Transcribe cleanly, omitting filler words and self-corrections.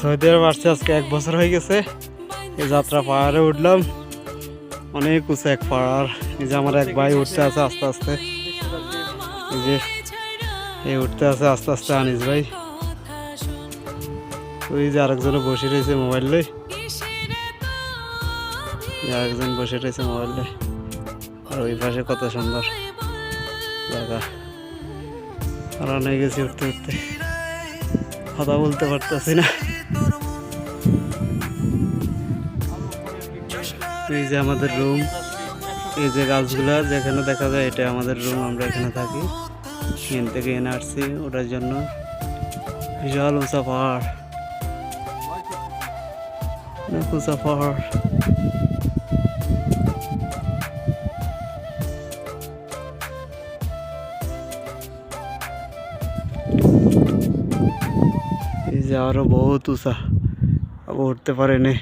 Saudi আরব আসছে আজকে 1 বছর হয়ে গেছে। এই যাত্রা পাহাড়ে উঠলাম, অনেক উঁচু এক পাহাড়। এই যে আমার এক ভাই উঠতে আছে আস্তে আস্তে, এই যে এই উঠতে আছে আস্তে আস্তে আনিস ভাই। ওই যে আরেকজনে বসে রয়েছে মোবাইল লই, আরেকজন বসে রয়েছে মোবাইল লই। আর ওই পাশে কত সুন্দর জায়গা। আর অনেক গেছি উঠতে উঠতে, কথা বলতে পারতেছি না। এই যে আমাদের রুম, এই যে গাছগুলা যেখানে দেখা যায় এটা আমাদের রুম, আমরা এখানে থাকি। এখান থেকে এনে আসছি ওটার জন্য। বিশাল উঁচা পাহাড়, অনেক উঁচা পাহাড়। এই যে আরো বহুত উঁচা, আবার উঠতে পারেনি।